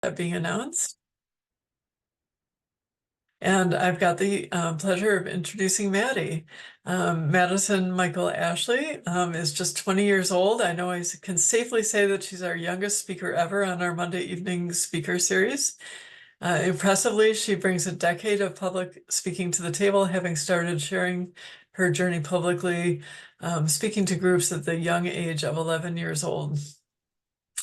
that being announced. And I've got the pleasure of introducing Maddi. Madison Michael Ashley is just 20 years old. I know I can safely say that she's our youngest speaker ever on our Monday evening speaker series. Impressively, she brings a decade of public speaking to the table, having started sharing her journey publicly, speaking to groups at the young age of 11 years old.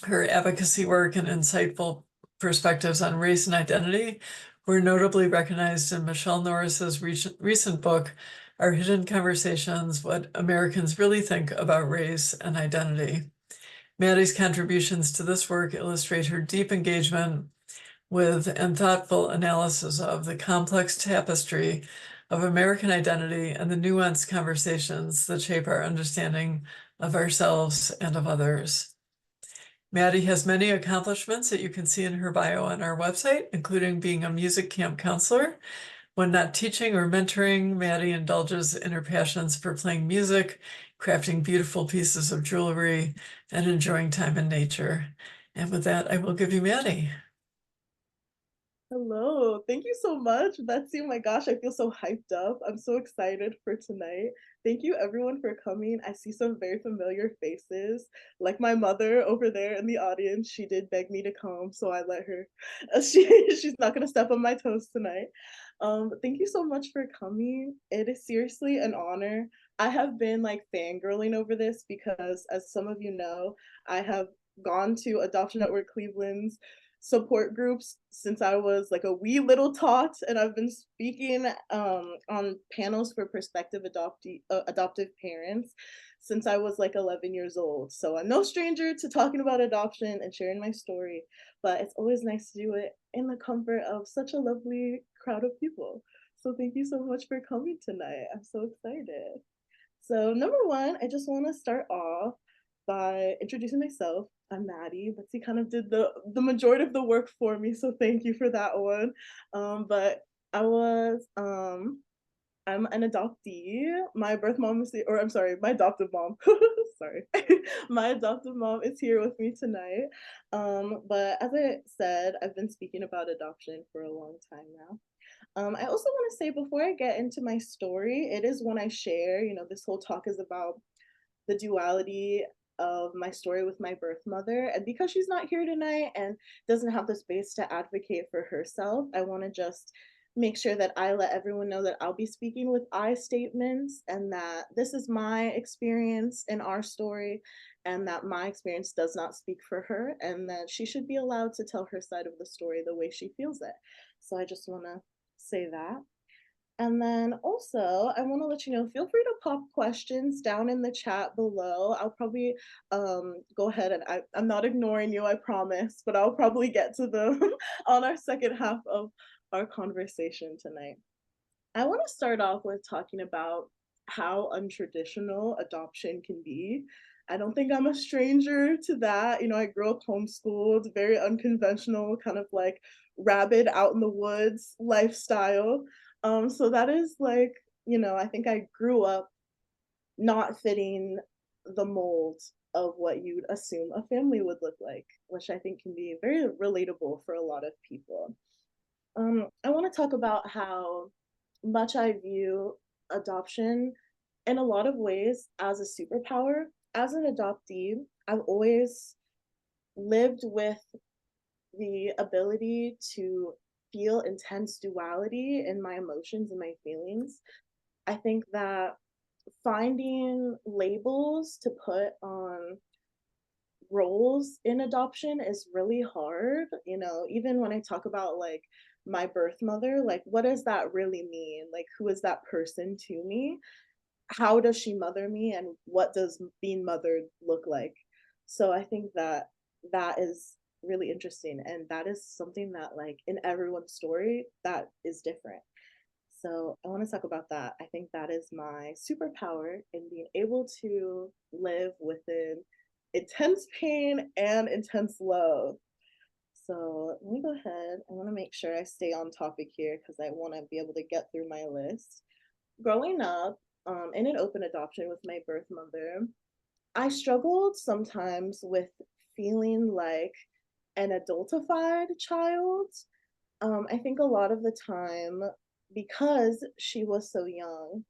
Her advocacy work and insightful perspectives on race and identity were notably recognized in Michelle Norris's recent book, Our Hidden Conversations, What Americans Really Think About Race and Identity. Maddi's contributions to this work illustrate her deep engagement with and thoughtful analysis of the complex tapestry of American identity and the nuanced conversations that shape our understanding of ourselves and of others. Maddi has many accomplishments that you can see in her bio on our website, including being a music camp counselor. When not teaching or mentoring, Maddi indulges in her passions for playing music, crafting beautiful pieces of jewelry, and enjoying time in nature. And with that, I will give you Maddi. Hello, thank you so much, Betsy. Oh my gosh, I feel so hyped up. I'm so excited for tonight. Thank you everyone for coming. I see some very familiar faces, like my mother over there in the audience. She did beg me to come, so I let her. She's not gonna step on my toes tonight. Thank you so much for coming. It is seriously an honor. I have been like fangirling over this because, as some of you know, I have gone to Adoption Network Cleveland's support groups since I was like a wee little tot, and I've been speaking on panels for prospective adoptive parents since I was like 11 years old. So I'm no stranger to talking about adoption and sharing my story, but it's always nice to do it in the comfort of such a lovely crowd of people. So thank you so much for coming tonight. I'm so excited. So number one, I just want to start off by introducing myself. I'm Maddi. Betsy kind of did the majority of the work for me, so thank you for that one. But I was I'm an adoptee. My birth mom is here, or I'm sorry, my adoptive mom. Sorry, my adoptive mom is here with me tonight. But as I said, I've been speaking about adoption for a long time now. I also want to say before I get into my story, it is one I share. This whole talk is about the duality of my story with my birth mother. And because she's not here tonight and doesn't have the space to advocate for herself, I want to just make sure that I let everyone know that I'll be speaking with I statements and that this is my experience in our story and that my experience does not speak for her and that she should be allowed to tell her side of the story the way she feels it. So I just want to say that. And then also, I want to let you know, feel free to pop questions down in the chat below. I'll probably go ahead and I'm not ignoring you, I promise, but I'll probably get to them on our second half of our conversation tonight. I want to start off with talking about how untraditional adoption can be. I don't think I'm a stranger to that. I grew up homeschooled, very unconventional, kind of like rabid out in the woods lifestyle. So that is like, I think I grew up not fitting the mold of what you'd assume a family would look like, which I think can be very relatable for a lot of people. I want to talk about how much I view adoption in a lot of ways as a superpower. As an adoptee, I've always lived with the ability to feel intense duality in my emotions and my feelings. I think that finding labels to put on roles in adoption is really hard. Even when I talk about like my birth mother, like what does that really mean? Like who is that person to me? How does she mother me and what does being mothered look like? So I think that that is really interesting and that is something that like in everyone's story that is different. So I want to talk about that. I think that is my superpower in being able to live within intense pain and intense love. So let me go ahead. I want to make sure I stay on topic here because I want to be able to get through my list. Growing up in an open adoption with my birth mother, I struggled sometimes with feeling like an adultified child. I think a lot of the time, because she was so young,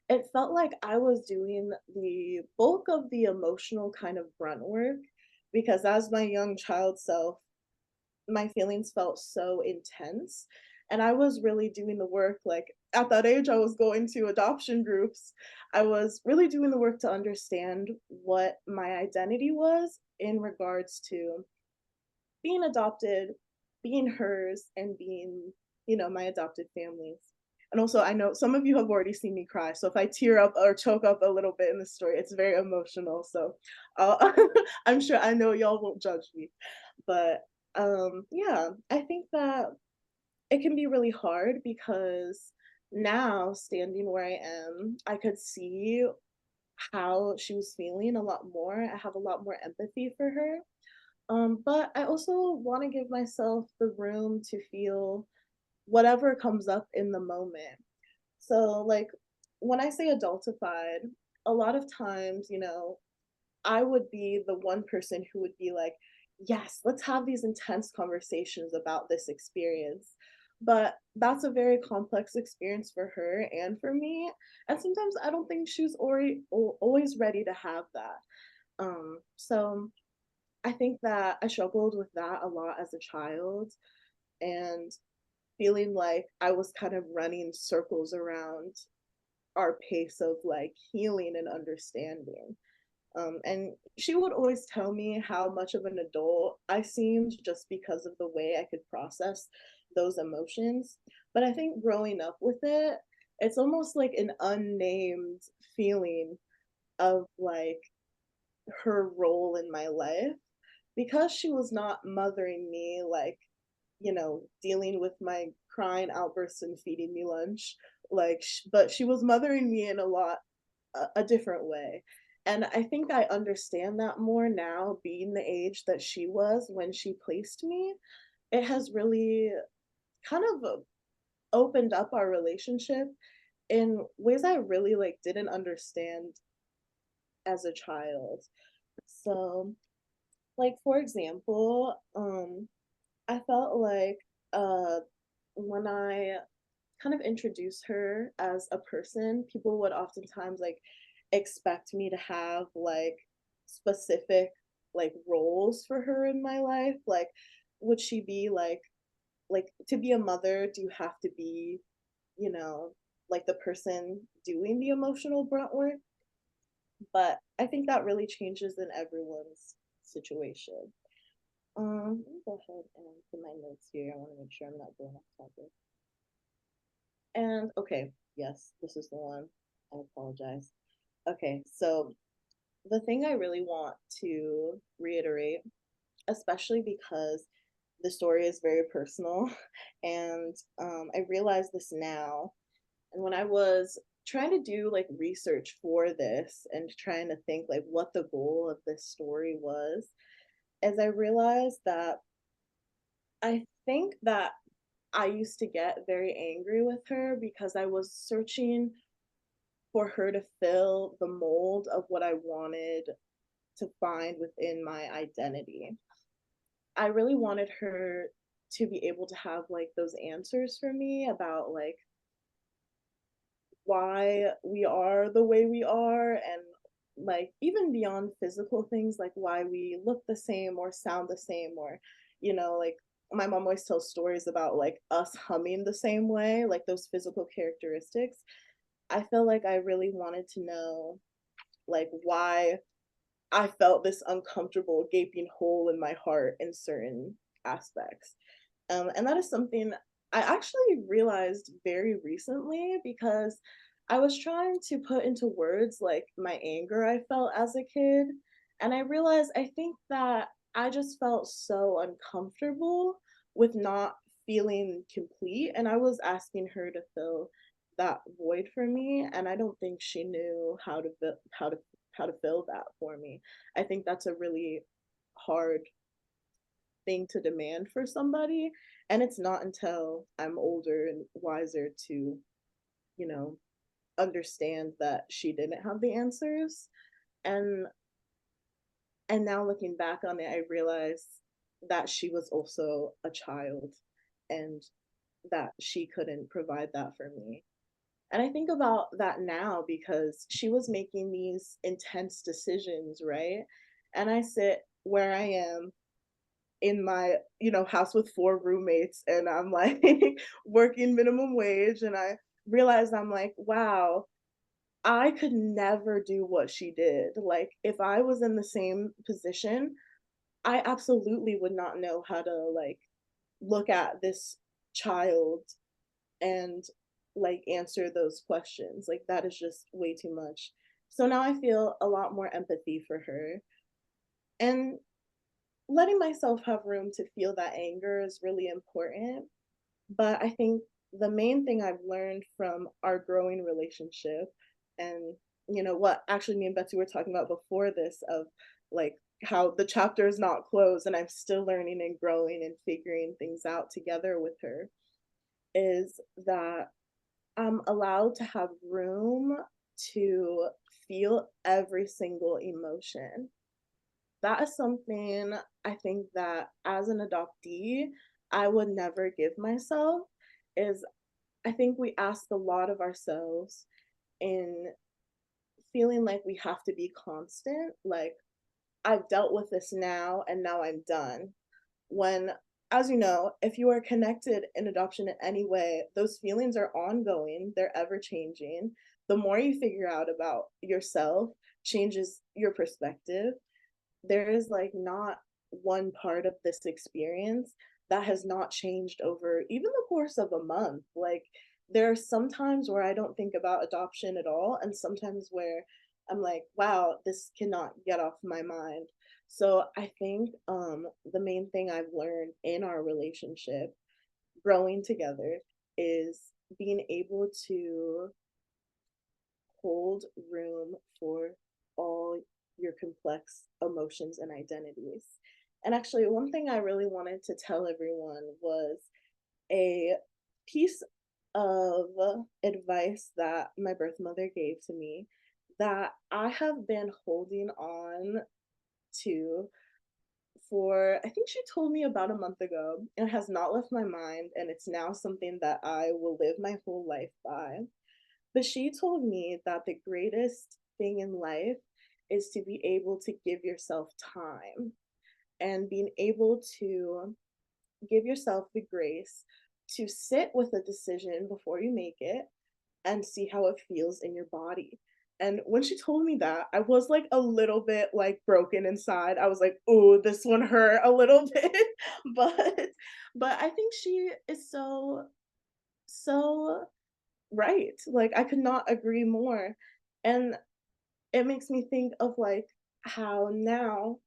it felt like I was doing the bulk of the emotional kind of grunt work because as my young child self, my feelings felt so intense. And I was really doing the work. Like at that age, I was going to adoption groups. I was really doing the work to understand what my identity was in regards to being adopted, being hers, and being, my adopted families. And also, I know some of you have already seen me cry. So if I tear up or choke up a little bit in the story, it's very emotional. So uh, I'm sure I know y'all won't judge me. But yeah, I think that it can be really hard because now standing where I am, I could see how she was feeling a lot more. I have a lot more empathy for her, but I also want to give myself the room to feel whatever comes up in the moment. So, like, when I say adultified, a lot of times, I would be the one person who would be like, yes, let's have these intense conversations about this experience. But that's a very complex experience for her and for me. And sometimes I don't think she's always ready to have that. So I think that I struggled with that a lot as a child and feeling like I was kind of running circles around our pace of like healing and understanding. And she would always tell me how much of an adult I seemed just because of the way I could process those emotions. But I think growing up with it, it's almost like an unnamed feeling of like her role in my life because she was not mothering me, like, dealing with my crying outbursts and feeding me lunch, like, but she was mothering me in a different way. And I think I understand that more now, being the age that she was when she placed me. It has really kind of opened up our relationship in ways I really like didn't understand as a child. So, like for example, I felt like when I kind of introduce her as a person, people would oftentimes like expect me to have like specific like roles for her in my life. Like, would she be like to be a mother, do you have to be, you know, like the person doing the emotional grunt work? But I think that really changes in everyone's situation. Let me go ahead and put my notes here. I want to make sure I'm not going off topic. And okay, yes, this is the one. I apologize. Okay, so the thing I really want to reiterate, especially because the story is very personal, and I realize this now. And when I was trying to do like research for this and trying to think like what the goal of this story was, as I realized that I think that I used to get very angry with her because I was searching for her to fill the mold of what I wanted to find within my identity. I really wanted her to be able to have like those answers for me about like why we are the way we are, and like even beyond physical things like why we look the same or sound the same, or like my mom always tells stories about like us humming the same way, like those physical characteristics. I feel like I really wanted to know like why I felt this uncomfortable gaping hole in my heart in certain aspects. And that is something I actually realized very recently because I was trying to put into words like my anger I felt as a kid. And I realized I think that I just felt so uncomfortable with not feeling complete. And I was asking her to fill that void for me. And I don't think she knew how to fill that for me. I think that's a really hard thing to demand for somebody. And it's not until I'm older and wiser to, you know, understand that she didn't have the answers. And and now looking back on it, I realize that she was also a child and that she couldn't provide that for me. And I think about that now because she was making these intense decisions, right? And I sit where I am in my, house with 4 roommates, and I'm like working minimum wage, and I realized I'm like, wow, I could never do what she did. Like, if I was in the same position, I absolutely would not know how to, like, look at this child and, like, answer those questions. Like, that is just way too much. So now I feel a lot more empathy for her, and letting myself have room to feel that anger is really important. But I think the main thing I've learned from our growing relationship and, what actually me and Betsy were talking about before this of, like, how the chapter is not closed and I'm still learning and growing and figuring things out together with her, is that I'm allowed to have room to feel every single emotion. That is something I think that as an adoptee, I would never give myself, is I think we ask a lot of ourselves in feeling like we have to be constant, like, I've dealt with this now and now I'm done. When, as you know, if you are connected in adoption in any way, those feelings are ongoing, they're ever changing. The more you figure out about yourself changes your perspective. There is like not one part of this experience that has not changed over even the course of a month. Like, there are some times where I don't think about adoption at all, and sometimes where I'm like, wow, this cannot get off my mind. So I think the main thing I've learned in our relationship growing together is being able to hold room for all your complex emotions and identities. And actually, one thing I really wanted to tell everyone was a piece of advice that my birth mother gave to me that I have been holding on to for, I think she told me about a month ago, and it has not left my mind. And it's now something that I will live my whole life by. But she told me that the greatest thing in life is to be able to give yourself time and being able to give yourself the grace to sit with a decision before you make it and see how it feels in your body. And when she told me that, I was like a little bit like broken inside. I was like, "Oh, this one hurt a little bit." but but I think she is so right. Like, I could not agree more. And it makes me think of like how now,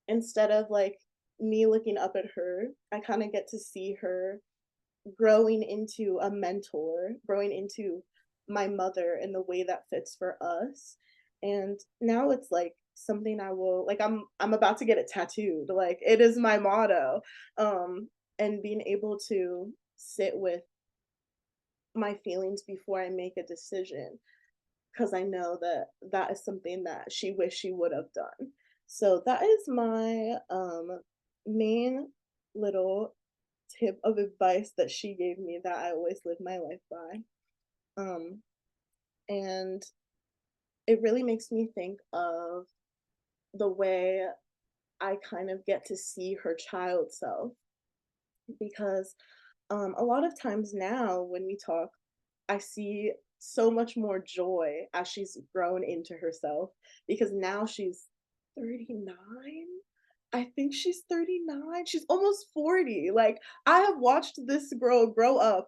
instead of like me looking up at her, I kind of get to see her growing into a mentor, growing into my mother in the way that fits for us. And now it's like something I will like I'm about to get it tattooed. Like, it is my motto. And being able to sit with my feelings before I make a decision, because I know that that is something that she wished she would have done. So that is my main little tip of advice that she gave me that I always live my life by. Um, and it really makes me think of the way I kind of get to see her child self, because a lot of times now when we talk, I see so much more joy as she's grown into herself, because now she's 39. I think she's 39. She's almost 40. Like, I have watched this girl grow up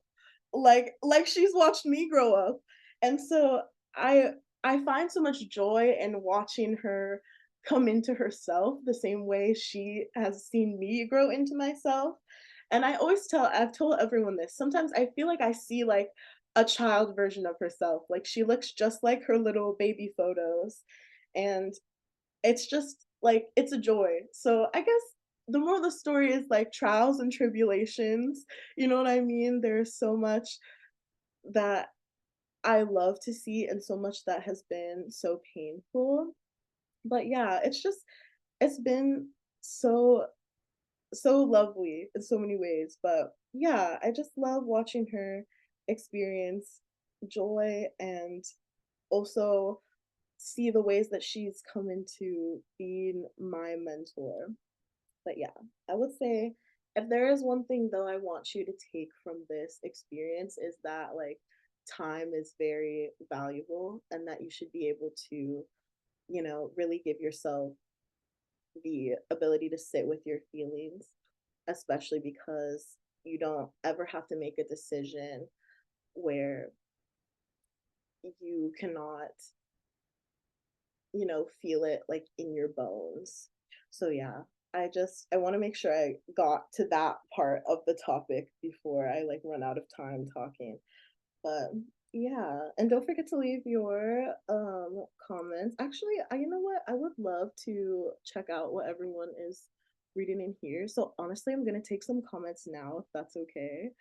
like she's watched me grow up. And so I I find so much joy in watching her come into herself the same way she has seen me grow into myself. And I've told everyone this. Sometimes I feel like I see like a child version of herself. Like, she looks just like her little baby photos. And it's just like it's a joy. So I guess the more the story is like trials and tribulations. You know what I mean? There's so much that I love to see and so much that has been so painful. But yeah, it's been so so lovely in so many ways. But yeah, I just love watching her experience joy and also see the ways that she's come into being my mentor. But yeah, I would say if there is one thing though I want you to take from this experience is that like time is very valuable and that you should be able to, really give yourself the ability to sit with your feelings, especially because you don't ever have to make a decision where you cannot, feel it like in your bones. So yeah, I want to make sure I got to that part of the topic before I like run out of time talking. But yeah, and don't forget to leave your comments. Actually, you know what? I would love to check out what everyone is reading in here. So honestly, I'm gonna take some comments now if that's okay.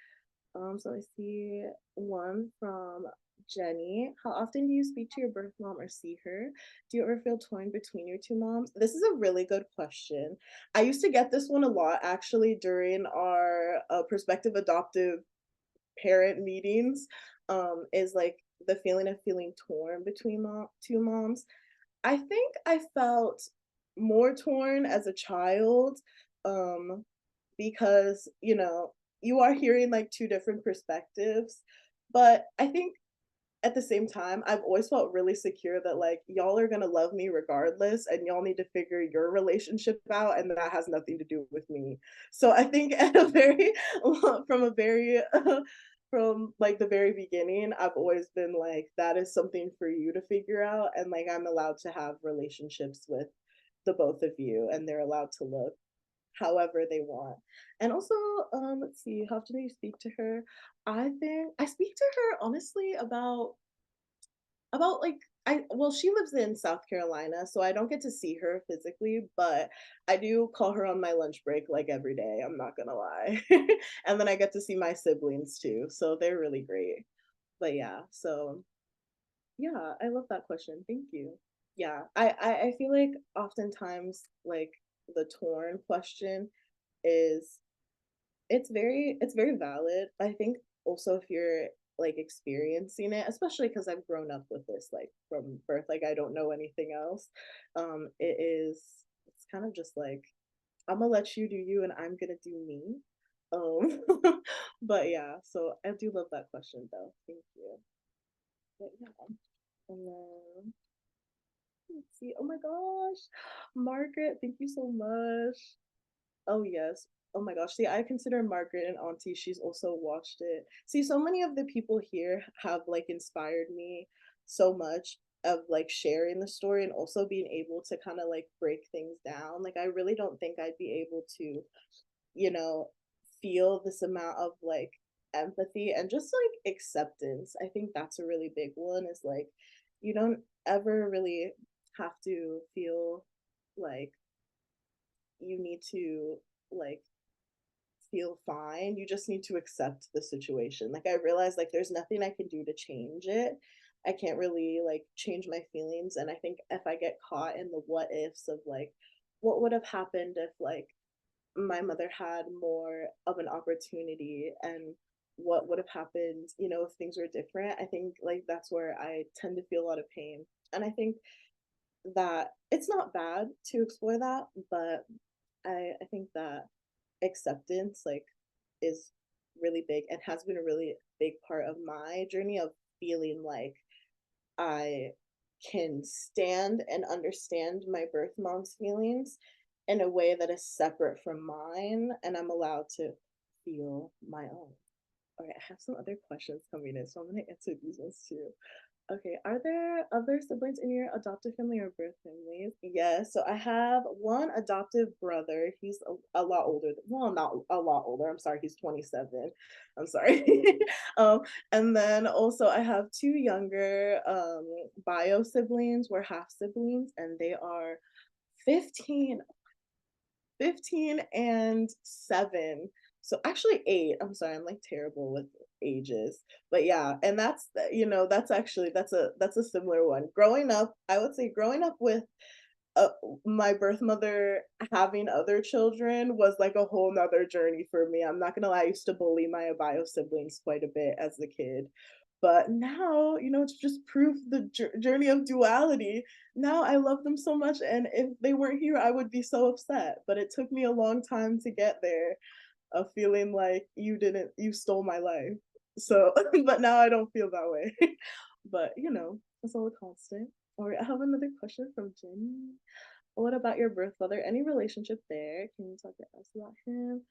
So I see one from Jenny. How often do you speak to your birth mom or see her? Do you ever feel torn between your two moms? This is a really good question. I used to get this one a lot actually during our prospective adoptive parent meetings. Is like the feeling of feeling torn between two moms. I think I felt more torn as a child. Um, because, you are hearing like two different perspectives. But I think at the same time, I've always felt really secure that like y'all are gonna love me regardless, and y'all need to figure your relationship out, and that has nothing to do with me. So I think at a very from a very from like the very beginning, I've always been like that is something for you to figure out, and like I'm allowed to have relationships with the both of you, and they're allowed to look however they want. And also, let's see, how often do you speak to her? I think I speak to her honestly about like she lives in South Carolina, so I don't get to see her physically, but I do call her on my lunch break like every day, I'm not gonna lie. And then I get to see my siblings too, so they're really great. But yeah, so yeah, I love that question. Thank you. Yeah, I feel like oftentimes like the torn question is it's very valid. I think also if you're like experiencing it, especially because I've grown up with this like from birth, like I don't know anything else. It's kind of just like I'm gonna let you do you and I'm gonna do me. But yeah, so I do love that question though. Thank you. But yeah, and then let's see. Oh my gosh, Margaret, thank you so much. Oh, yes. Oh my gosh. See, I consider Margaret an auntie. She's also watched it. See, so many of the people here have like inspired me so much of like sharing the story and also being able to kind of like break things down. Like, I really don't think I'd be able to, you know, feel this amount of like empathy and just like acceptance. I think that's a really big one is like, you don't ever really have to feel like you need to like feel fine. You just need to accept the situation. Like I realized like there's nothing I can do to change it. I can't really like change my feelings. And I think if I get caught in the what ifs of like what would have happened if like my mother had more of an opportunity and what would have happened, if things were different, I think like that's where I tend to feel a lot of pain. And I think that it's not bad to explore that, but I think that acceptance like is really big and has been a really big part of my journey of feeling like I can stand and understand my birth mom's feelings in a way that is separate from mine and I'm allowed to feel my own. Okay, I have some other questions coming in, so I'm gonna answer these ones too. Okay, are there other siblings in your adoptive family or birth families? Yes, so I have one adoptive brother. He's a lot older. Well, not a lot older. I'm sorry, he's 27. I'm sorry. um, and then also I have two younger bio siblings. We're half siblings, and they are 15 and 7. So actually 8. I'm sorry, I'm like terrible with ages. But yeah, and that's actually that's a similar one. Growing up, I would say growing up with uh, my birth mother having other children was like a whole nother journey for me. I'm not gonna lie, I used to bully my bio siblings quite a bit as a kid. But now, it's just proof the journey of duality. Now I love them so much, and if they weren't here, I would be so upset. But it took me a long time to get there, of feeling like you stole my life. So, but now I don't feel that way. But it's all a constant. All right, I have another question from Jenny. What about your birth father? Any relationship there? Can you talk to us about him?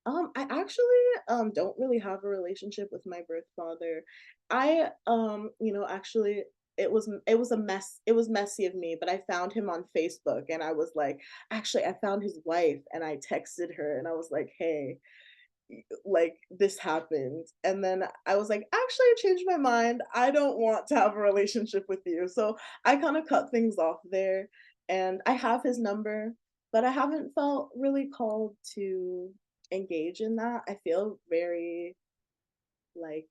I actually don't really have a relationship with my birth father. Actually it was a mess. It was messy of me, but I found him on Facebook and I was like, actually I found his wife and I texted her and I was like, "Hey, like this happened." And then I was like, "Actually, I changed my mind. I don't want to have a relationship with you." So I kind of cut things off there, and I have his number, but I haven't felt really called to engage in that. Like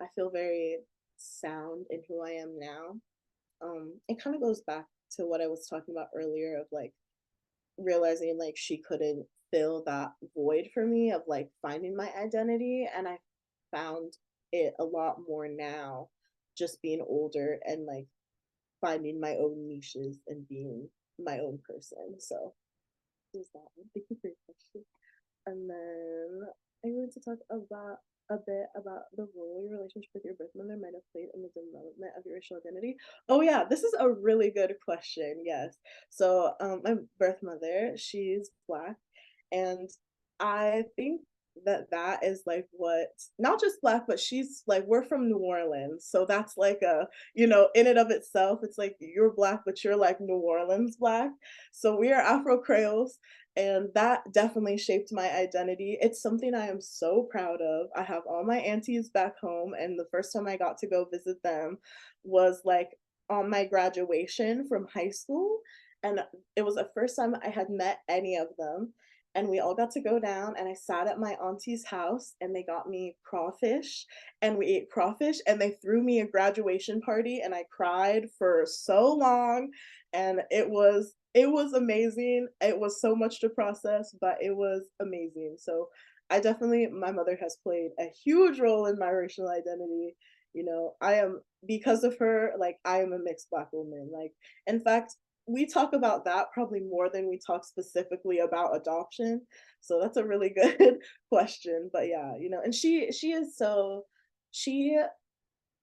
I feel very sound in who I am now. It kind of goes back to what I was talking about earlier of like realizing like she couldn't fill that void for me of like finding my identity, and I found it a lot more now, just being older and like finding my own niches and being my own person. So there's that one. Thank you for your question. And then I wanted to talk about a bit about the role your relationship with your birth mother might have played in the development of your racial identity. Oh yeah, this is a really good question. Yes. So my birth mother, she's black, and I think that is like what, not just black, but she's like, we're from New Orleans, so that's like a, in and of itself, it's like you're black, but you're like New Orleans black. So we are Afro Creoles, and that definitely shaped my identity. It's something I am so proud of. I have all my aunties back home, and the first time I got to go visit them was like on my graduation from high school. And it was the first time I had met any of them. And we all got to go down, and I sat at my auntie's house, and they got me crawfish, and we ate crawfish, and they threw me a graduation party, and I cried for so long, and it was amazing. It was so much to process, but it was amazing. So my mother has played a huge role in my racial identity. I am, because of her, like I am a mixed black woman. Like, in fact, we talk about that probably more than we talk specifically about adoption. So that's a really good question. But yeah, and she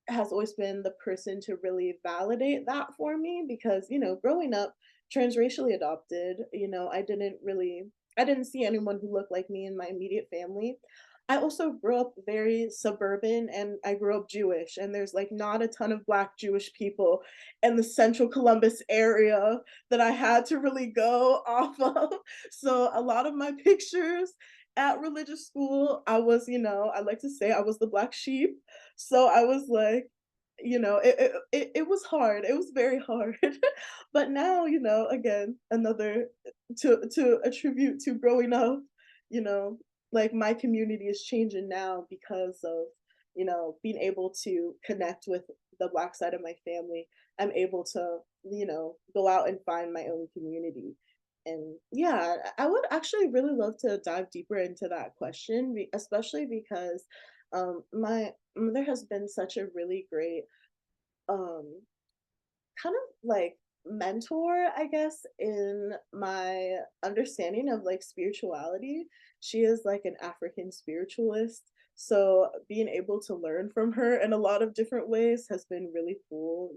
has always been the person to really validate that for me, because growing up transracially adopted, I didn't see anyone who looked like me in my immediate family. I also grew up very suburban, and I grew up Jewish, and there's like not a ton of black Jewish people in the central Columbus area that I had to really go off of. So a lot of my pictures at religious school, I like to say I was the black sheep. So I was like, it was hard. It was very hard. But now, again, another to attribute to growing up, you know, like my community is changing now because of, being able to connect with the black side of my family. I'm able to, go out and find my own community. And yeah, I would actually really love to dive deeper into that question, especially because my mother has been such a really great um kind of like mentor, I guess, in my understanding of like spirituality. She is like an African spiritualist. So being able to learn from her in a lot of different ways has been really cool,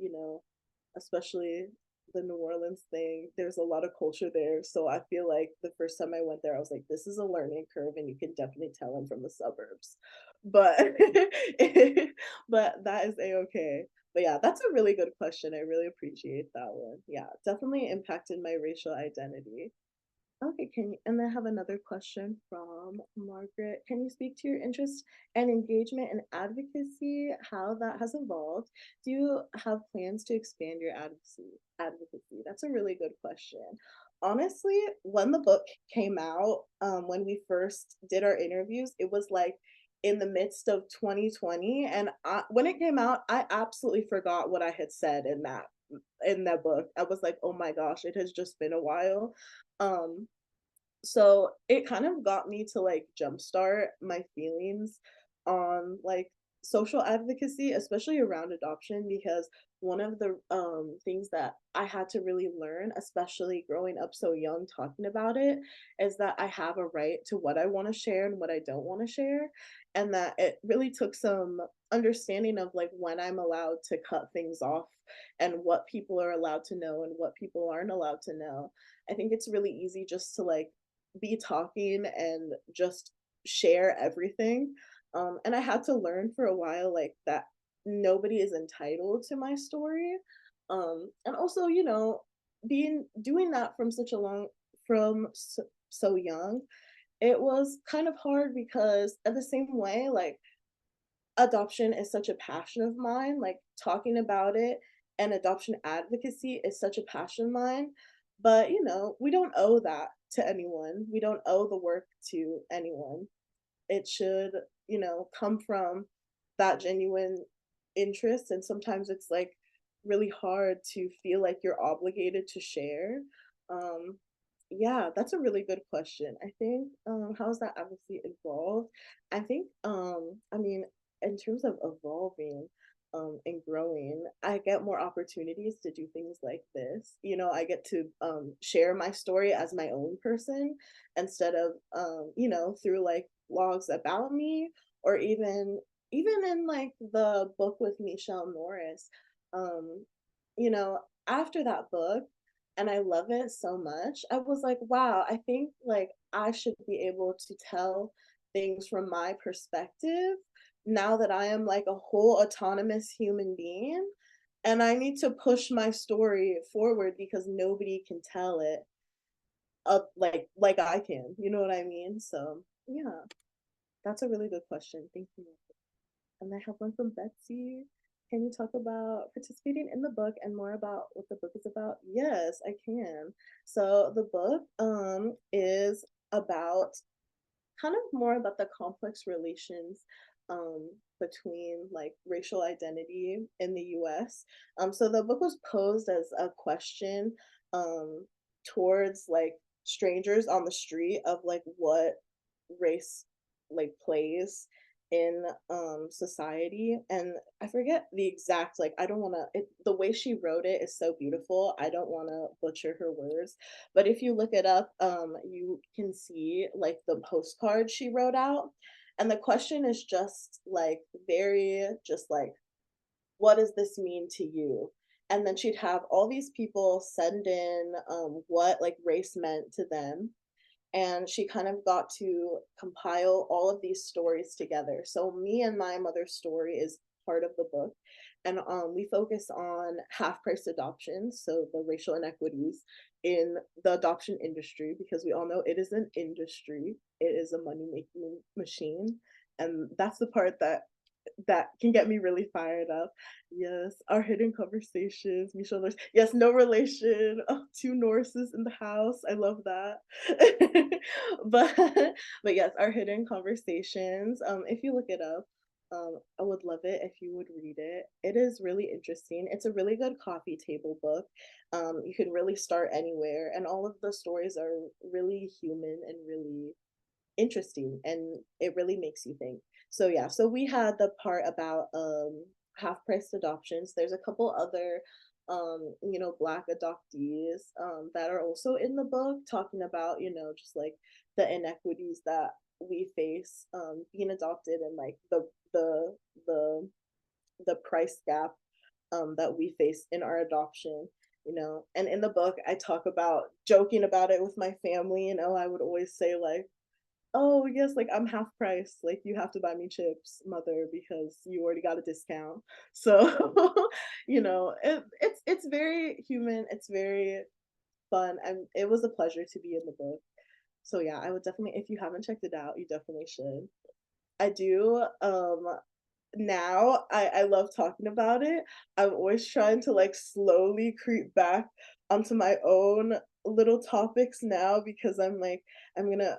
especially the New Orleans thing. There's a lot of culture there. So I feel like the first time I went there, I was like, this is a learning curve, and you can definitely tell I'm from the suburbs. But but that is a-okay. But yeah, that's a really good question. I really appreciate that one. Yeah, definitely impacted my racial identity. Okay, and then I have another question from Margaret. Can you speak to your interest and engagement in advocacy, how that has evolved? Do you have plans to expand your advocacy? That's a really good question. Honestly, when the book came out, when we first did our interviews, it was like in the midst of 2020, and when it came out, I absolutely forgot what I had said in that in that book. I was like, oh my gosh, it has just been a while. Um, so it kind of got me to like jumpstart my feelings on like social advocacy, especially around adoption, because one of the things that I had to really learn, especially growing up so young talking about it, is that I have a right to what I want to share and what I don't want to share. And that it really took some understanding of like when I'm allowed to cut things off and what people are allowed to know and what people aren't allowed to know. I think it's really easy just to like be talking and just share everything. And I had to learn for a while, like, that nobody is entitled to my story. And also, being doing that from such a long from so young, it was kind of hard because at the same way, like adoption is such a passion of mine, like talking about it and adoption advocacy is such a passion of mine. But, we don't owe that to anyone. We don't owe the work to anyone. It should, come from that genuine interest. And sometimes it's like really hard to feel like you're obligated to share. Um, yeah, that's a really good question. I think, how's that advocacy evolved? I think, I mean, in terms of evolving, and growing, I get more opportunities to do things like this. I get to share my story as my own person instead of through like blogs about me, or even in like the book with Michelle Norris. Um, After that book, and I love it so much, I was like, wow, I think like I should be able to tell things from my perspective now that I am like a whole autonomous human being. And I need to push my story forward because nobody can tell it up like I can. You know what I mean? So yeah, that's a really good question. Thank you. And I have one from Betsy. Can you talk about participating in the book and more about what the book is about? Yes, I can. So the book is about kind of more about the complex relations between like racial identity in the US. So the book was posed as a question um, towards like strangers on the street of like what race like plays in society. And I forget the exact, like, I don't want to, the way she wrote it is so beautiful, I don't want to butcher her words, but if you look it up, you can see like the postcard she wrote out, and the question is just like very just like, what does this mean to you? And then she'd have all these people send in what like race meant to them, and she kind of got to compile all of these stories together. So me and my mother's story is part of the book, and we focus on half-price adoptions, so the racial inequities in the adoption industry, because we all know it is an industry, it is a money-making machine, and that's the part that can get me really fired up. Yes, our hidden conversations, Michelle Norris. Yes, no relation. Oh, two Norrises in the house. I love that. but but yes, our hidden conversations. If you look it up, I would love it if you would read it. It is really interesting. It's a really good coffee table book. You can really start anywhere, and all of the stories are really human and really interesting, and it really makes you think. So yeah, so we had the part about half priced adoptions. There's a couple other black adoptees that are also in the book, talking about, just like the inequities that we face being adopted, and like the the price gap that we face in our adoption. And in the book I talk about joking about it with my family. I would always say like, oh, yes, like, I'm half price, like, you have to buy me chips, mother, because you already got a discount. So, it's very human, it's very fun, and it was a pleasure to be in the book. So, yeah, I would definitely, if you haven't checked it out, you definitely should. I do, now I love talking about it. I'm always trying to, like, slowly creep back onto my own little topics now because I'm like, I'm gonna,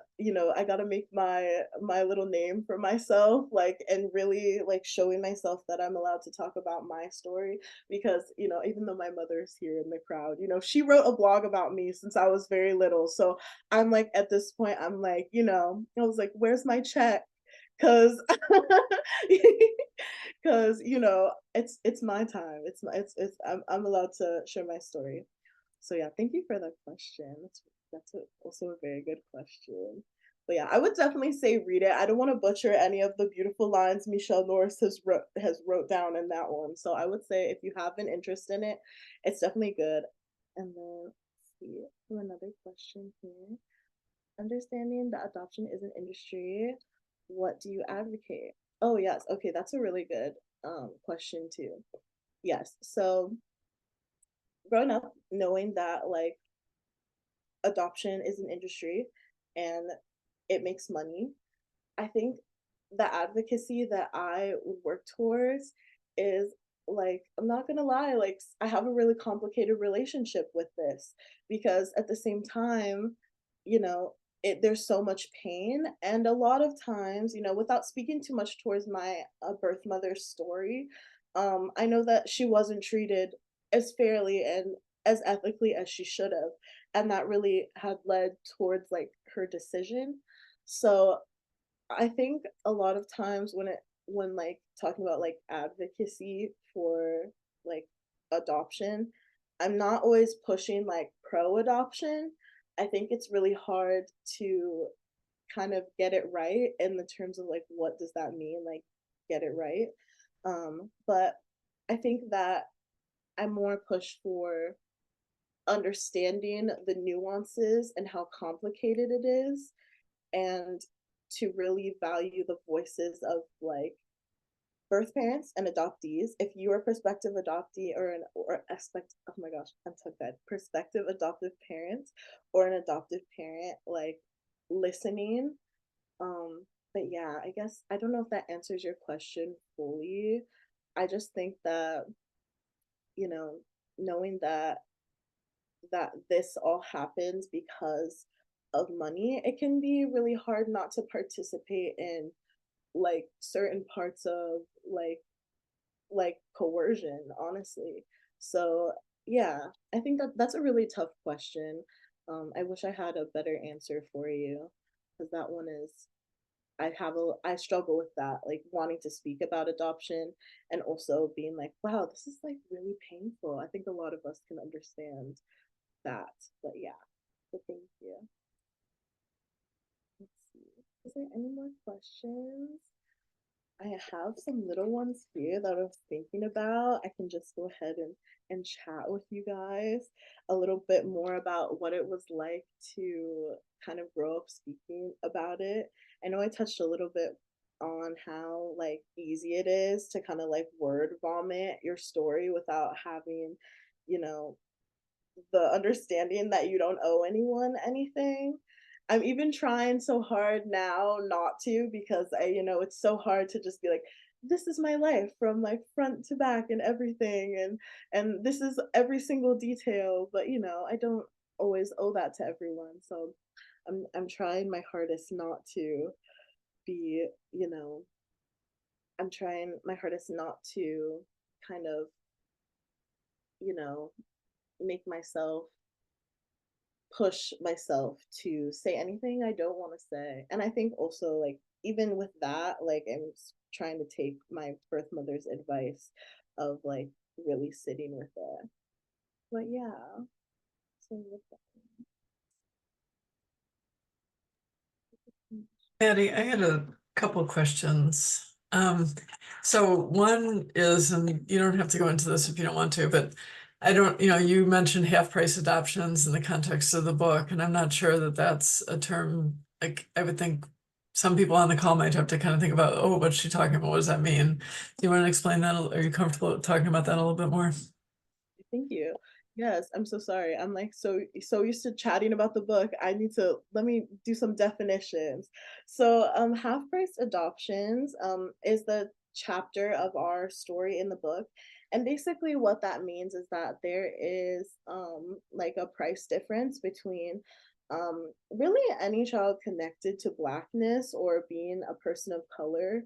I gotta make my little name for myself, like, and really like showing myself that I'm allowed to talk about my story because, even though my mother's here in the crowd, she wrote a blog about me since I was very little. So I'm like, at this point, I'm like, I was like, where's my check? Cause because it's my time. I'm allowed to share my story. So yeah, thank you for that question. Also a very good question. But yeah, I would definitely say read it. I don't want to butcher any of the beautiful lines Michelle Norris has wrote down in that one. So I would say if you have an interest in it, it's definitely good. And then let's see another question here. Understanding that adoption is an industry, what do you advocate? Oh yes, okay, that's a really good question too. Yes, so growing up knowing that like adoption is an industry and it makes money, I think the advocacy that I would work towards is like, I'm not gonna lie, like, I have a really complicated relationship with this because at the same time, you know, there's so much pain. And a lot of times, without speaking too much towards my birth mother's story, I know that she wasn't treated as fairly and as ethically as she should have. And that really had led towards like her decision. So I think a lot of times when like talking about like advocacy for like adoption, I'm not always pushing like pro adoption. I think it's really hard to kind of get it right in the terms of like what does that mean, like get it right. But I think that I'm more push for understanding the nuances and how complicated it is and to really value the voices of like birth parents and adoptees. If you're a prospective adoptee or an or aspect, oh my gosh, I'm so bad. Prospective adoptive parent or an adoptive parent, like listening. But yeah, I guess I don't know if that answers your question fully. I just think that, you know, knowing that this all happens because of money, it can be really hard not to participate in like certain parts of like coercion, honestly. So yeah, I think that that's a really tough question. I wish I had a better answer for you because that one is I struggle with that, like wanting to speak about adoption and also being like, wow, this is like really painful. I think a lot of us can understand that. But yeah, so thank you. Let's see. Is there any more questions? I have some little ones here that I was thinking about. I can just go ahead and chat with you guys a little bit more about what it was like to kind of grow up speaking about it. I know I touched a little bit on how like easy it is to kind of like word vomit your story without having, you know, the understanding that you don't owe anyone anything. I'm even trying so hard now not to because it's so hard to just be like, this is my life from like front to back and everything and this is every single detail, but I don't always owe that to everyone. So I'm trying my hardest not to be, I'm trying my hardest not to kind of, you know, make myself push myself to say anything I don't want to say. And I think also like even with that, like trying to take my birth mother's advice of like really sitting with it. But yeah, so with that. Maddi, I had a couple questions. So one is, and you don't have to go into this if you don't want to, but I don't, you mentioned half price adoptions in the context of the book, and I'm not sure that that's a term, like I would think some people on the call might have to kind of think about, oh, what's she talking about? What does that mean? Do you want to explain that? Are you comfortable talking about that a little bit more? Thank you. Yes, I'm so sorry. I'm like so used to chatting about the book. I need to let me do some definitions. So, half price adoptions is the chapter of our story in the book, And basically what that means is that there is like a price difference between really any child connected to blackness or being a person of color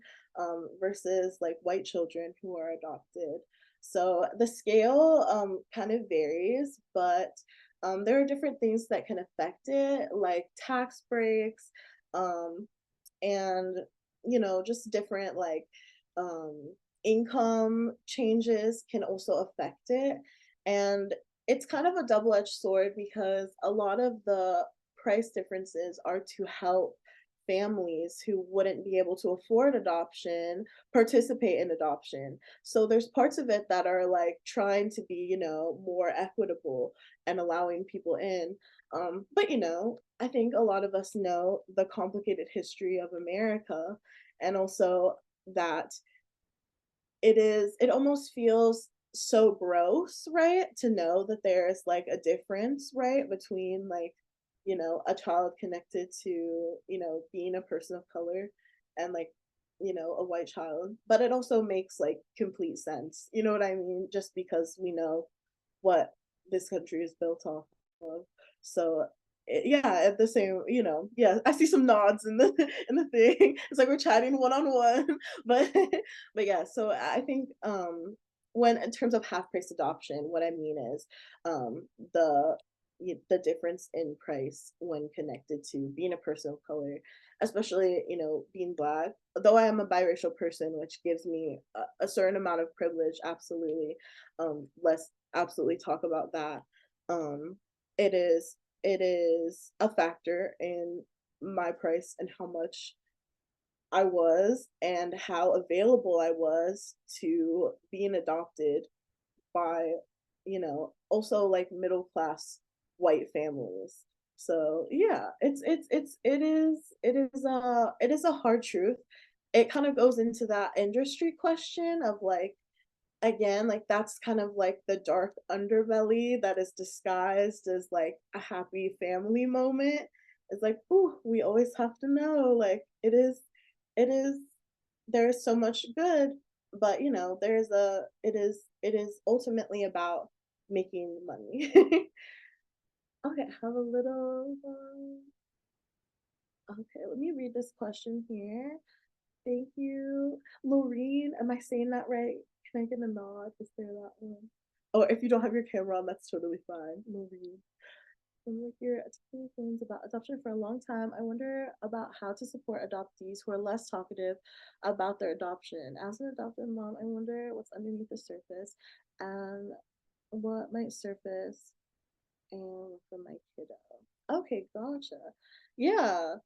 versus like white children who are adopted. So the scale kind of varies, but there are different things that can affect it, like tax breaks, um, and just different like um income changes can also affect it. And it's kind of a double-edged sword because a lot of the price differences are to help families who wouldn't be able to afford adoption participate in adoption. So there's parts of it that are like trying to be, more equitable and allowing people in. But I think a lot of us know the complicated history of America, and also that it almost feels so gross, right? To know that there's like a difference, right, between like, a child connected to, being a person of color and like, a white child. But it also makes like complete sense. You know what I mean? Just because we know what this country is built off of. So yeah, at the same, yeah, I see some nods in the in the thing. It's like we're chatting one on one, but yeah. So I think when in terms of half price adoption, what I mean is um, the the difference in price when connected to being a person of color, especially being black. Though I am a biracial person, which gives me a certain amount of privilege, absolutely. Let's absolutely talk about that. Um, it is a factor in my price and how much I was and how available I was to being adopted by, also like middle class white families. So yeah, it is a hard truth. It kind of goes into that industry question of like, again, like that's kind of like the dark underbelly that is disguised as like a happy family moment. It's like, ooh, we always have to know, like it is there's so much good, but it is ultimately about making money. Okay, I have a little okay, let me read this question here. Thank you. Laureen, am I saying that right? Can I get a nod? Is there that one? Oh, if you don't have your camera on, that's totally fine. Laureen. I'm like, you're taking things about adoption for a long time. I wonder about how to support adoptees who are less talkative about their adoption. As an adopted mom, I wonder what's underneath the surface and what might surface and for my kiddo. Okay, gotcha. Yeah,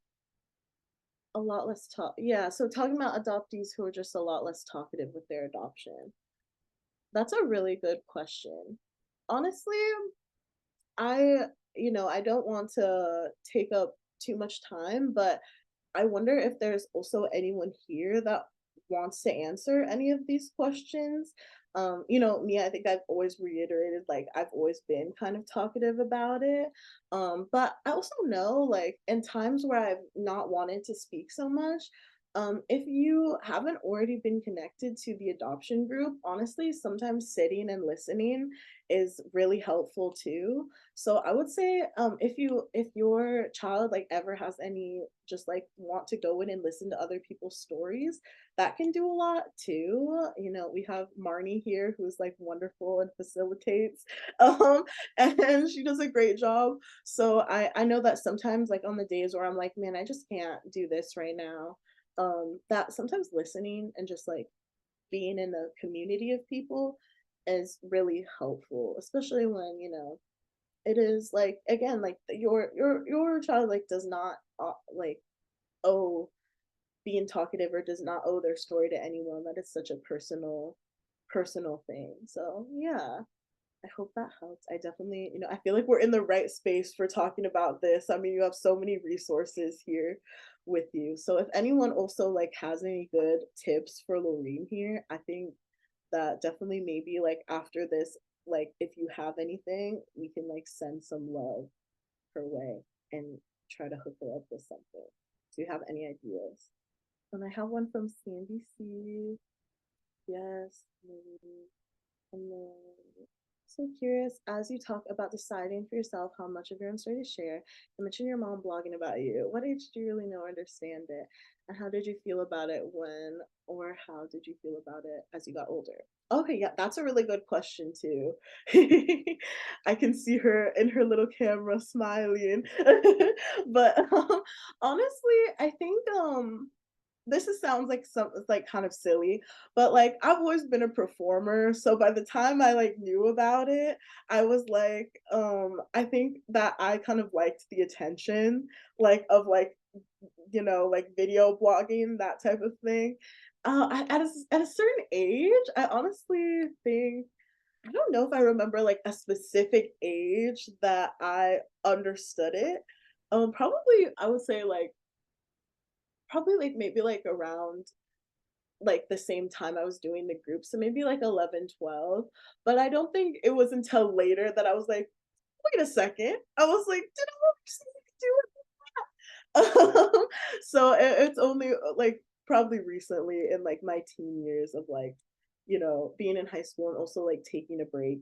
a lot less talk. Yeah, so talking about adoptees who are just a lot less talkative with their adoption. That's a really good question. Honestly, I, I don't want to take up too much time, but I wonder if there's also anyone here that wants to answer any of these questions. Me, I think I've always reiterated like I've always been kind of talkative about it. But I also know like in times where I've not wanted to speak so much, if you haven't already been connected to the adoption group, honestly, sometimes sitting and listening is really helpful too. So I would say if your child like ever has any just like want to go in and listen to other people's stories, that can do a lot too. We have Marnie here who's like wonderful and facilitates and she does a great job. So I know that sometimes like on the days where I'm like, man, I just can't do this right now. That sometimes listening and just like being in a community of people is really helpful, especially when it is like again like your child like does not like owe being talkative or does not owe their story to anyone. That is such a personal thing. So yeah, I hope that helps. I definitely, I feel like we're in the right space for talking about this. I mean, you have so many resources here with you. So if anyone also like has any good tips for Lorene here, I think that definitely maybe like after this, like if you have anything, we can like send some love her way and try to hook her up with something. Do you have any ideas? And I have one from Sandy C. Yes, maybe. And then, so curious, as you talk about deciding for yourself how much of your own story to share, you mentioned your mom blogging about you. What age do you really know or understand it? And how did you feel about it when, or how did you feel about it as you got older? Okay, yeah, that's a really good question too. I can see her in her little camera smiling. But honestly, I think sounds like some it's like kind of silly, but like I've always been a performer. So by the time I like knew about it, I was like, I think that I kind of liked the attention, like of like, like video blogging, that type of thing. At a certain age, I honestly think I don't know if I remember like a specific age that I understood it. Probably I would say like probably like maybe like around like the same time I was doing the group, so maybe like 11, 12. But I don't think it was until later that I was like, wait a second. I was like, did I actually do it? So it's only like probably recently in like my teen years of like, being in high school and also like taking a break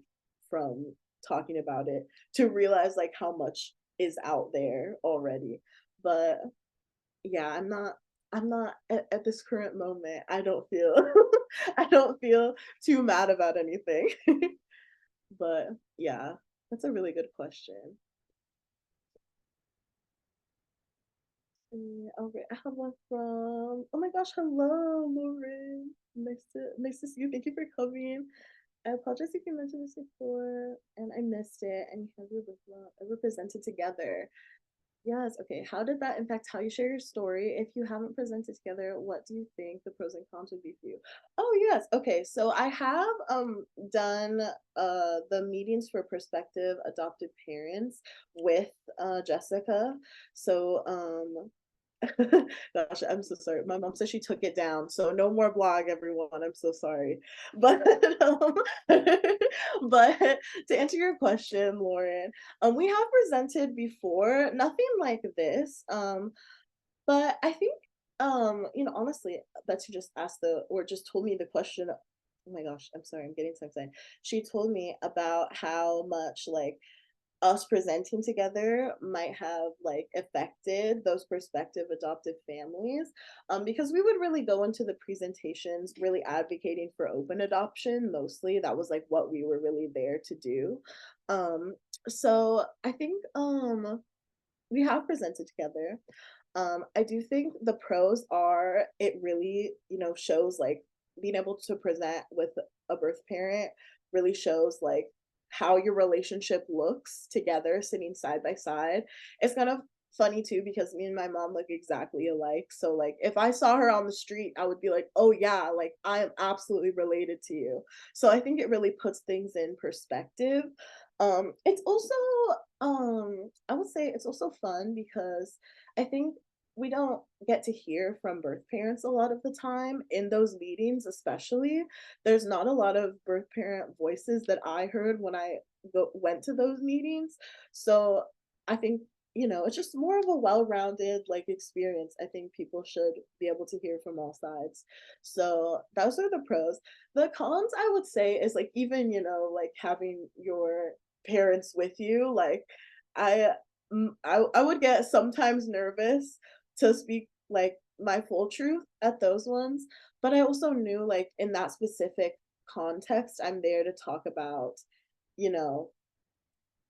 from talking about it to realize like how much is out there already. But yeah, I'm not at this current moment, I don't feel I don't feel too mad about anything. But yeah, that's a really good question. Okay, I have one from oh my gosh, hello, Lauren. Nice to see you. Thank you for coming. I apologize if you mentioned this before and I missed it and you have represented together. Yes, okay. How did that impact how you share your story? If you haven't presented together, what do you think the pros and cons would be for you? Oh yes, okay. So I have done the meetings for prospective adopted parents with Jessica. So gosh, I'm so sorry. My mom said she took it down, so no more blog, everyone. I'm so sorry. But but to answer your question, Lauren, we have presented before, nothing like this. But I think honestly, that she just asked the or just told me the question. Oh my gosh, I'm sorry, I'm getting so excited. She told me about how much like us presenting together might have like affected those prospective adoptive families because we would really go into the presentations really advocating for open adoption. Mostly that was like what we were really there to do. um so I think we have presented together. I do think the pros are it really, shows like being able to present with a birth parent really shows like how your relationship looks together sitting side by side. It's kind of funny too because me and my mom look exactly alike. So like if I saw her on the street, I would be like, "Oh yeah, like I am absolutely related to you." So I think it really puts things in perspective. It's also I would say it's also fun because I think we don't get to hear from birth parents a lot of the time in those meetings, especially. There's not a lot of birth parent voices that I heard when I went to those meetings. So I think, it's just more of a well rounded like experience. I think people should be able to hear from all sides. So those are the pros. The cons, I would say, is like even, like having your parents with you, like I I would get sometimes nervous to speak like my full truth at those ones, but I also knew like in that specific context, I'm there to talk about, you know,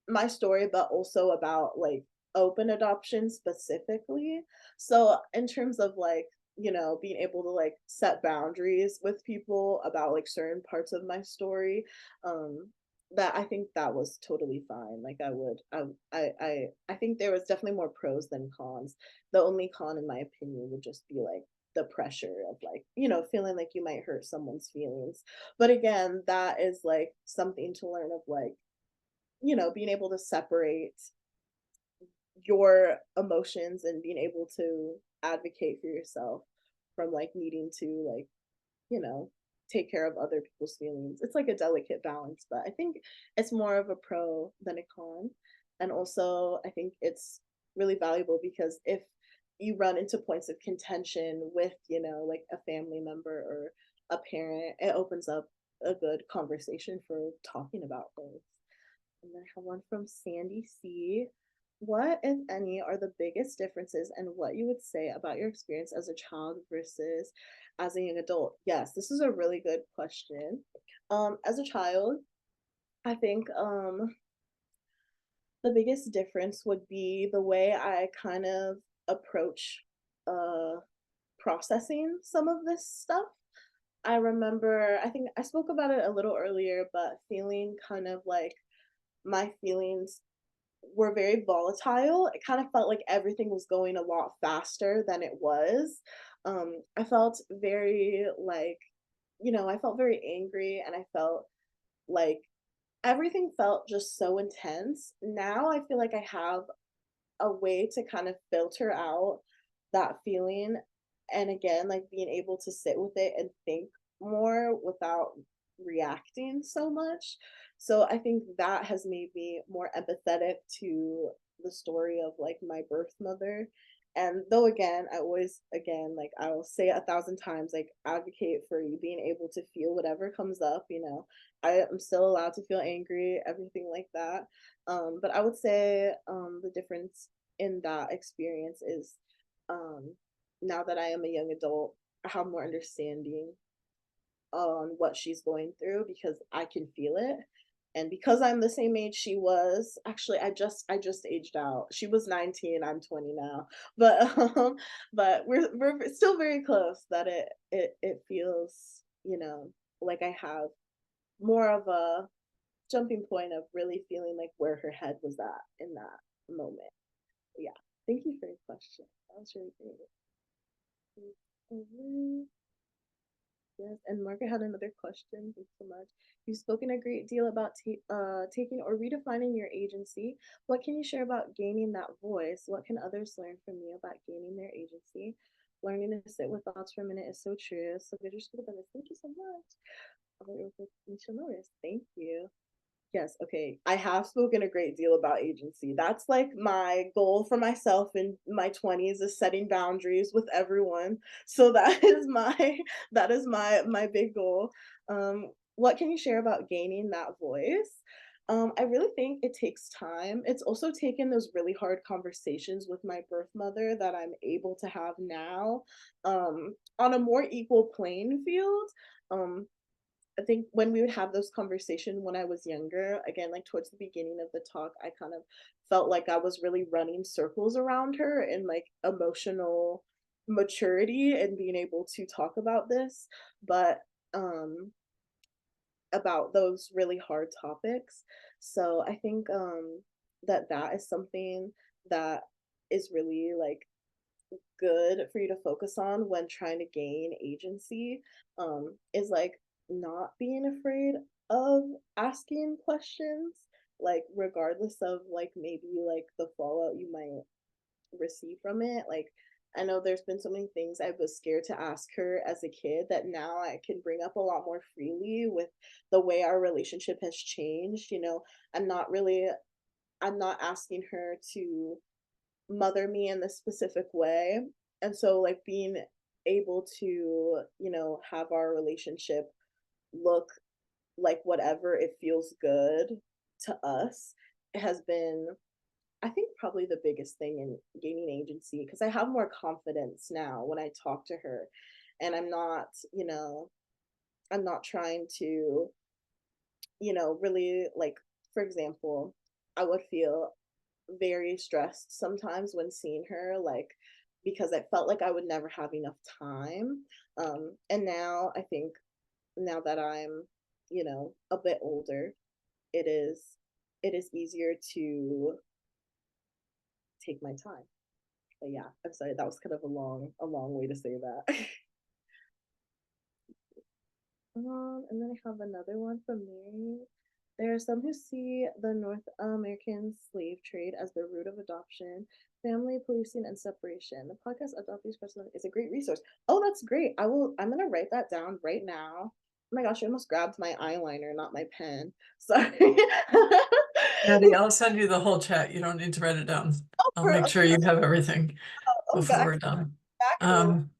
my story, but also about like open adoption specifically. So in terms of like, being able to like set boundaries with people about like certain parts of my story, that I think that was totally fine. Like I would I think there was definitely more pros than cons. The only con in my opinion would just be like the pressure of like, feeling like you might hurt someone's feelings. But again, that is like something to learn of like, being able to separate your emotions and being able to advocate for yourself from like needing to like, you know, take care of other people's feelings. It's like a delicate balance, but I think it's more of a pro than a con. And also, I think it's really valuable because if you run into points of contention with, like a family member or a parent, it opens up a good conversation for talking about this. And then I have one from Sandy C. What, if any, are the biggest differences and what you would say about your experience as a child versus as a young adult? Yes, this is a really good question. As a child, I think the biggest difference would be the way I kind of approach uh, processing some of this stuff. I remember, I think I spoke about it a little earlier, but feeling kind of like my feelings were very volatile. It kind of felt like everything was going a lot faster than it was. I felt very like, I felt very angry and I felt like everything felt just so intense. Now I feel like I have a way to kind of filter out that feeling, and again, like being able to sit with it and think more without reacting so much. So I think that has made me more empathetic to the story of like my birth mother. And though again, I always again like I will say it 1,000 times, like advocate for you being able to feel whatever comes up, I am still allowed to feel angry, everything like that. But I would say the difference in that experience is um, now that I am a young adult, I have more understanding on what she's going through because I can feel it. And because I'm the same age she was, actually I just aged out. She was 19, I'm 20 now. But but we're still very close that it feels, like I have more of a jumping point of really feeling like where her head was at in that moment. Yeah. Thank you for your question. That was really great. Mhm. Yes, and Margaret had another question. Thanks so much. You've spoken a great deal about taking or redefining your agency. What can you share about gaining that voice? What can others learn from you about gaining their agency? Learning to sit with thoughts for a minute is so true. So good you spoke about this. Thank you so much. I'll let you notice. Thank you. Yes, okay. I have spoken a great deal about agency. That's like my goal for myself in my 20s is setting boundaries with everyone. So that is my big goal. What can you share about gaining that voice? I really think it takes time. It's also taken those really hard conversations with my birth mother that I'm able to have now on a more equal playing field. Um, I think when we would have those conversations when I was younger, again, like towards the beginning of the talk, I kind of felt like I was really running circles around her in like emotional maturity and being able to talk about this, but um about those really hard topics. So I think that is something that is really like good for you to focus on when trying to gain agency, is like not being afraid of asking questions, like regardless of like maybe like the fallout you might receive from it. Like I know there's been so many things I was scared to ask her as a kid that now I can bring up a lot more freely with the way our relationship has changed. I'm not really I'm not asking her to mother me in this specific way. And so like being able to, have our relationship look like whatever it feels good to us has been, I think, probably the biggest thing in gaining agency because I have more confidence now when I talk to her and I'm not trying to, really like, for example, I would feel very stressed sometimes when seeing her, like because I felt like I would never have enough time. And now I think now that I'm, a bit older, it is it is easier to take my time. But yeah, I'm sorry, that was kind of a long way to say that. And then I have another one from Mary. There are some who see the North American slave trade as the root of adoption, family policing, and separation. The podcast Adoptees Person is a great resource. Oh, that's great. I'm gonna write that down right now. Oh my gosh, I almost grabbed my eyeliner, not my pen. Sorry. Maddi, I'll send you the whole chat. You don't need to write it down. I'll make sure you have everything Oh before god, we're done. back. Um,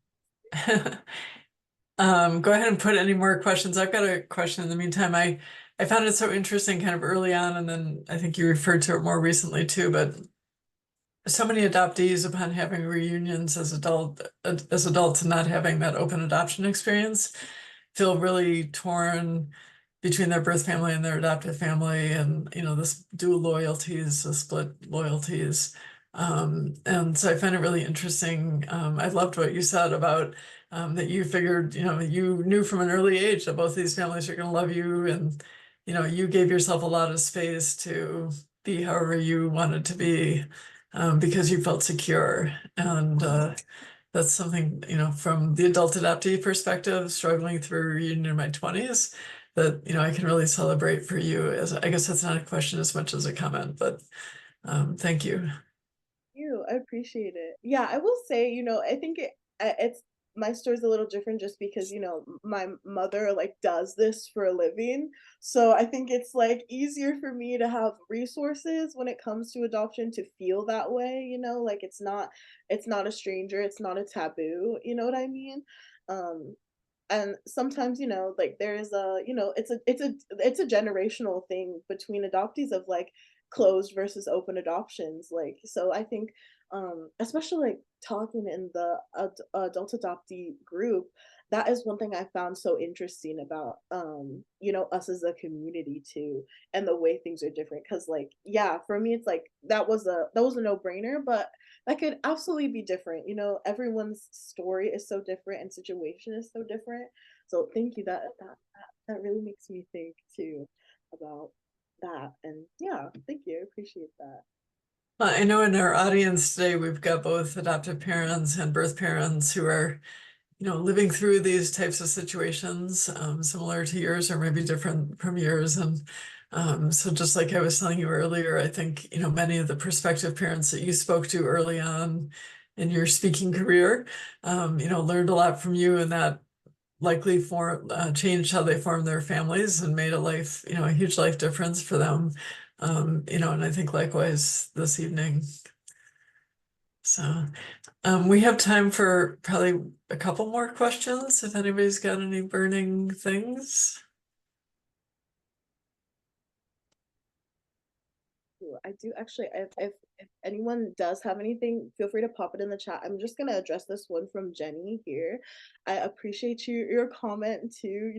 Go ahead and put any more questions. I've got a question in the meantime. I found it so interesting kind of early on, and then I think you referred to it more recently too, but so many adoptees upon having reunions as adults and not having that open adoption experience feel really torn between their birth family and their adoptive family, and this dual loyalties, the split loyalties. And so I find it really interesting. I loved what you said about that you figured, you knew from an early age that both these families are going to love you, and you gave yourself a lot of space to be however you wanted to be, because you felt secure. And that's something, from the adult adoptee perspective, struggling through reunion in my 20s, that, I can really celebrate for you. As I guess that's not a question as much as a comment, but thank you. You. I appreciate it. Yeah, I will say, I think it's my story's a little different just because, my mother like does this for a living. So I think it's like easier for me to have resources when it comes to adoption to feel that way, like it's not a stranger, it's not a taboo, you know what I mean? Um and sometimes like there is a it's a generational thing between adoptees of like closed versus open adoptions, like so I think especially like talking in the adult adoptee group, that is one thing I found so interesting about us as a community too, and the way things are different, because like yeah, for me it's like that was a no-brainer, but that could absolutely be different. Everyone's story is so different and situation is so different. So thank you. That really makes me think too about that. And yeah, thank you. I appreciate that. Well, I know in our audience today, we've got both adoptive parents and birth parents who are, living through these types of situations, similar to yours or maybe different from yours. And so just like I was telling you earlier, I think, many of the prospective parents that you spoke to early on in your speaking career, learned a lot from you, and that likely changed how they formed their families and made a huge life difference for them. And I think likewise this evening. So we have time for probably a couple more questions if anybody's got any burning things. I do actually. If anyone does have anything, feel free to pop it in the chat. I'm just gonna address this one from Jenny here. I appreciate your comment too.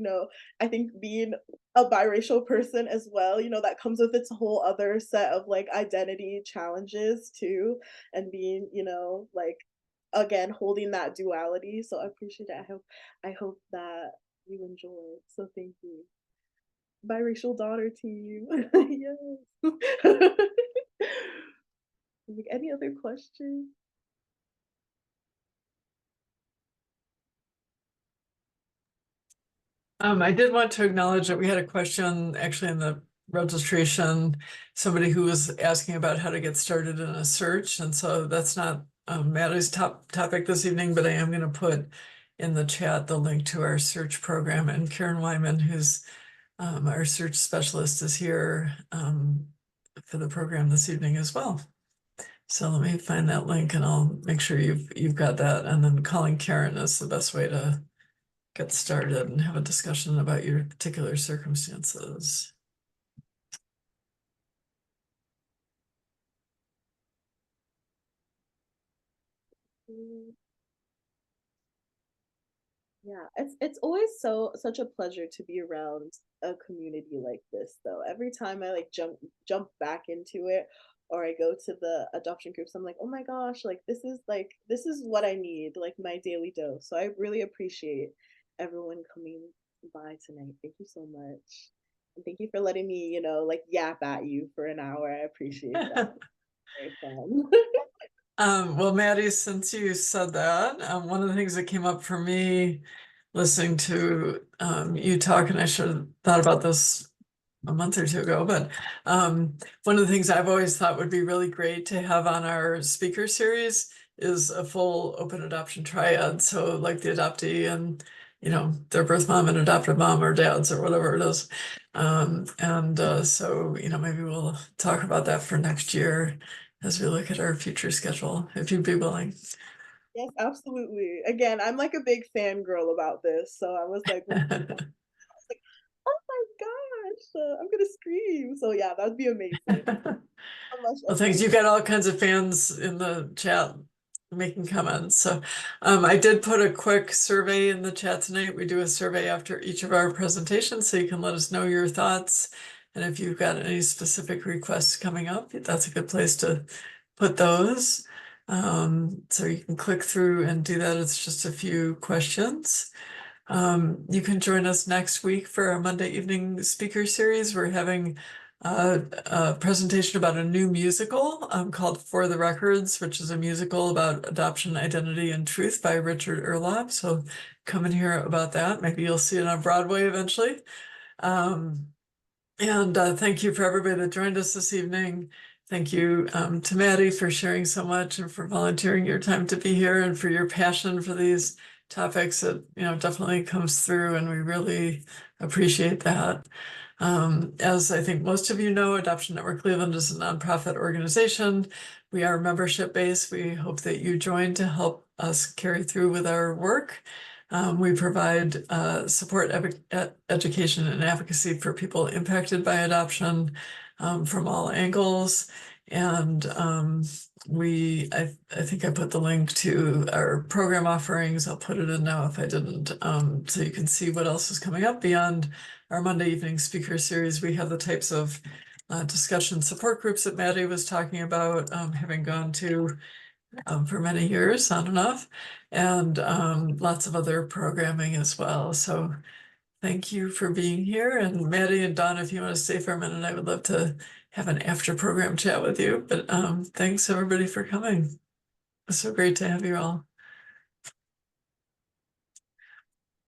I think being a biracial person as well, that comes with its whole other set of like identity challenges too, and being, like again holding that duality. So I appreciate it. I hope that you enjoy. So thank you. Biracial daughter team. Yes. Like, any other questions? I did want to acknowledge that we had a question actually in the registration, somebody who was asking about how to get started in a search. And so that's not Maddi's top topic this evening, but I am going to put in the chat the link to our search program. And Karen Wyman, who's our search specialist, is here for the program this evening as well. So let me find that link and I'll make sure you've got that. And then calling Karen is the best way to get started and have a discussion about your particular circumstances. Mm, yeah, it's always such a pleasure to be around a community like this though. Every time I like jump back into it, or I go to the adoption groups, I'm like, oh my gosh, like this is what I need, like my daily dose. So I really appreciate everyone coming by tonight. Thank you so much. And thank you for letting me, like yap at you for an hour. I appreciate that. Very fun. Well, Maddi, since you said that, one of the things that came up for me listening to you talk, and I should have thought about this a month or two ago, but one of the things I've always thought would be really great to have on our speaker series is a full open adoption triad. So like the adoptee and their birth mom and adoptive mom or dads or whatever it is. And so maybe we'll talk about that for next year as we look at our future schedule, if you'd be willing. Yes, absolutely. Again, I'm like a big fangirl about this. So I was like, when I was like, oh my gosh, I'm gonna scream. So yeah, that'd be amazing. So much, Well, thanks. everyone. You got all kinds of fans in the chat making comments. So I did put a quick survey in the chat tonight. We do a survey after each of our presentations, so you can let us know your thoughts. And if you've got any specific requests coming up, that's a good place to put those. So you can click through and do that. It's just a few questions. You can join us next week for our Monday evening speaker series. We're having a presentation about a new musical called For the Records, which is a musical about adoption, identity, and truth by Richard Erlob. So come and hear about that. Maybe you'll see it on Broadway eventually. Um, and thank you for everybody that joined us this evening. Thank you to Maddi for sharing so much and for volunteering your time to be here and for your passion for these topics. It definitely comes through, and we really appreciate that. As I think most of you know, Adoption Network Cleveland is a nonprofit organization. We are membership based. We hope that you join to help us carry through with our work. We provide support, education, and advocacy for people impacted by adoption from all angles. And I think I put the link to our program offerings. I'll put it in now if I didn't, so you can see what else is coming up beyond our Monday evening speaker series. We have the types of discussion support groups that Maddi was talking about, having gone to for many years on and off, and lots of other programming as well. So thank you for being here. And Maddi and Don, if you want to stay for a minute, I would love to have an after program chat with you. But thanks everybody for coming. It's so great to have you all.